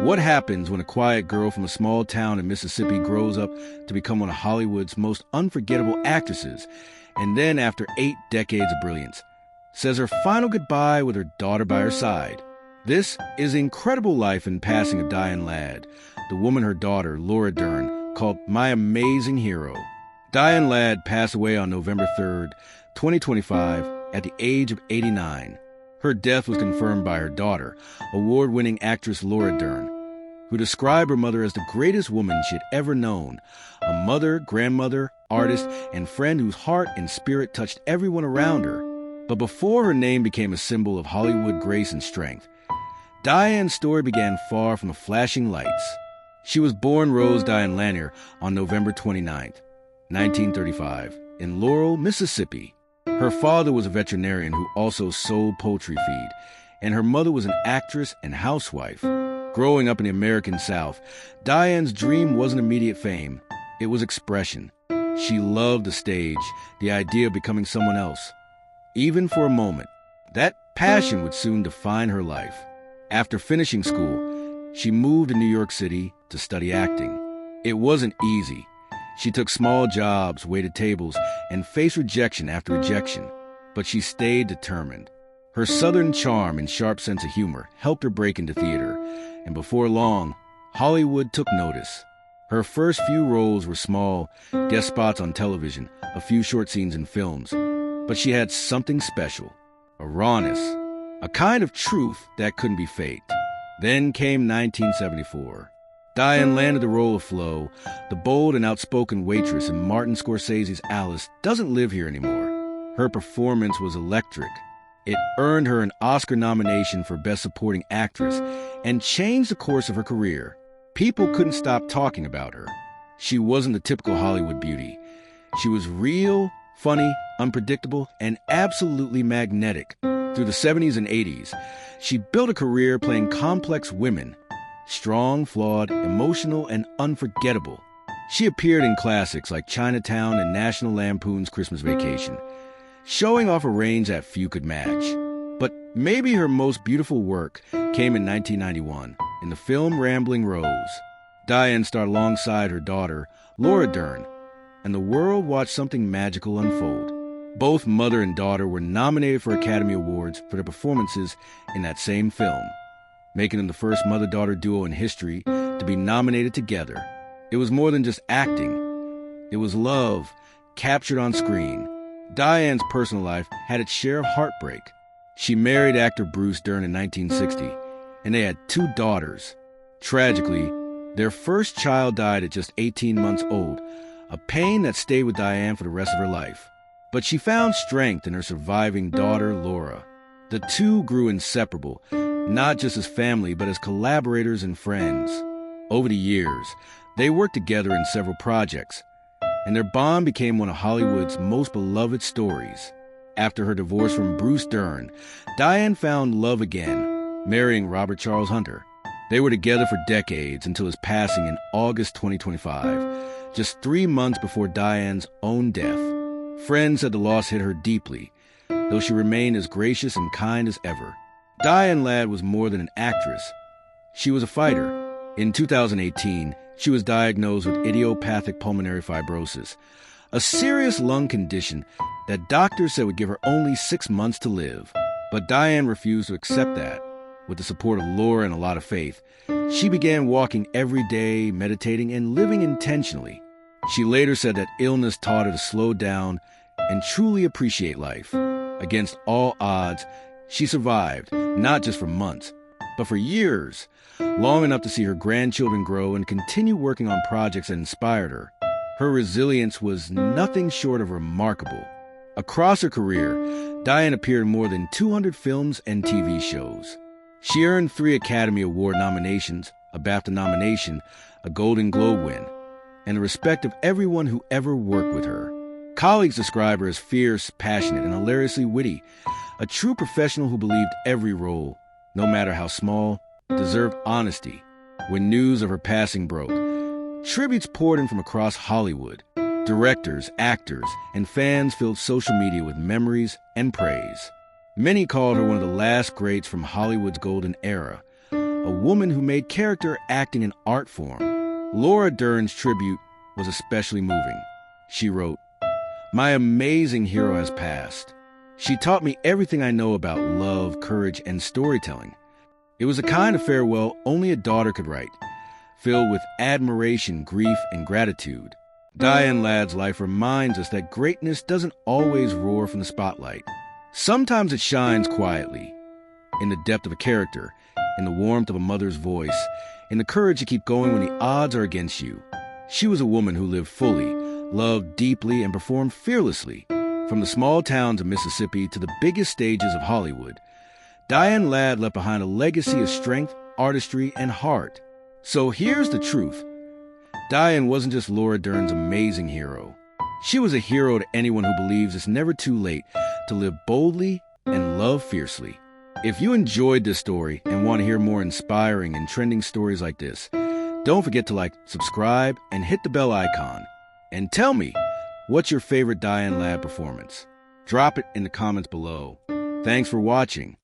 What happens when a quiet girl from a small town in Mississippi grows up to become one of Hollywood's most unforgettable actresses, and then, after 8 decades of brilliance, says her final goodbye with her daughter by her side? This is the incredible life and passing of Diane Ladd, the woman her daughter, Laura Dern, called my amazing hero. Diane Ladd passed away on November 3rd, 2025, at the age of 89. Her death was confirmed by her daughter, award-winning actress Laura Dern, who described her mother as the greatest woman she had ever known, a mother, grandmother, artist, and friend whose heart and spirit touched everyone around her. But before her name became a symbol of Hollywood grace and strength, Diane's story began far from the flashing lights. She was born Rose Diane Lanier on November 29, 1935, in Laurel, Mississippi. Her father was a veterinarian who also sold poultry feed, and her mother was an actress and housewife. Growing up in the American South, Diane's dream wasn't immediate fame. It was expression. She loved the stage, the idea of becoming someone else. Even for a moment, that passion would soon define her life. After finishing school, she moved to New York City to study acting. It wasn't easy. She took small jobs, waited tables, and faced rejection after rejection. But she stayed determined. Her southern charm and sharp sense of humor helped her break into theater, and before long, Hollywood took notice. Her first few roles were small, guest spots on television, a few short scenes in films. But she had something special, a rawness, a kind of truth that couldn't be faked. Then came 1974. Diane landed the role of Flo, the bold and outspoken waitress in Martin Scorsese's Alice doesn't live here anymore. Her performance was electric. It earned her an Oscar nomination for Best Supporting Actress and changed the course of her career. People couldn't stop talking about her. She wasn't the typical Hollywood beauty. She was real, funny, unpredictable, and absolutely magnetic. Through the 70s and 80s, she built a career playing complex women. Strong, flawed, emotional, and unforgettable. She appeared in classics like Chinatown and National Lampoon's Christmas Vacation, showing off a range that few could match. But maybe her most beautiful work came in 1991, in the film Rambling Rose. Diane starred alongside her daughter, Laura Dern, and the world watched something magical unfold. Both mother and daughter were nominated for Academy Awards for their performances in that same film, making them the first mother-daughter duo in history to be nominated together. It was more than just acting. It was love, captured on screen. Diane's personal life had its share of heartbreak. She married actor Bruce Dern in 1960, and they had 2 daughters. Tragically, their first child died at just 18 months old, a pain that stayed with Diane for the rest of her life. But she found strength in her surviving daughter, Laura. The two grew inseparable, not just as family, but as collaborators and friends. Over the years, they worked together in several projects, and their bond became one of Hollywood's most beloved stories. After her divorce from Bruce Dern, Diane found love again, marrying Robert Charles Hunter. They were together for decades until his passing in August 2025, just 3 months before Diane's own death. Friends said the loss hit her deeply, though she remained as gracious and kind as ever. Diane Ladd was more than an actress. She was a fighter. In 2018, she was diagnosed with idiopathic pulmonary fibrosis, a serious lung condition that doctors said would give her only 6 months to live. But Diane refused to accept that. With the support of Laura and a lot of faith, she began walking every day, meditating, and living intentionally. She later said that illness taught her to slow down and truly appreciate life. Against all odds, she survived, not just for months, but for years, long enough to see her grandchildren grow and continue working on projects that inspired her. Her resilience was nothing short of remarkable. Across her career, Diane appeared in more than 200 films and TV shows. She earned 3 Academy Award nominations, a BAFTA nomination, a Golden Globe win, and the respect of everyone who ever worked with her. Colleagues describe her as fierce, passionate, and hilariously witty, a true professional who believed every role, no matter how small, deserved honesty. When news of her passing broke, tributes poured in from across Hollywood. Directors, actors, and fans filled social media with memories and praise. Many called her one of the last greats from Hollywood's golden era, a a woman who made character acting an art form. Laura Dern's tribute was especially moving. She wrote, "My amazing hero has passed. She taught me everything I know about love, courage, and storytelling. It was a kind of farewell only a daughter could write, filled with admiration, grief, and gratitude." Diane Ladd's life reminds us that greatness doesn't always roar from the spotlight. Sometimes it shines quietly, in the depth of a character, in the warmth of a mother's voice, in the courage to keep going when the odds are against you. She was a woman who lived fully, loved deeply, and performed fearlessly. From the small towns of Mississippi to the biggest stages of Hollywood, Diane Ladd left behind a legacy of strength, artistry, and heart. So here's the truth. Diane wasn't just Laura Dern's amazing hero. She was a hero to anyone who believes it's never too late to live boldly and love fiercely. If you enjoyed this story and want to hear more inspiring and trending stories like this, don't forget to like, subscribe, and hit the bell icon. And tell me, what's your favorite Diane Ladd performance? Drop it in the comments below. Thanks for watching.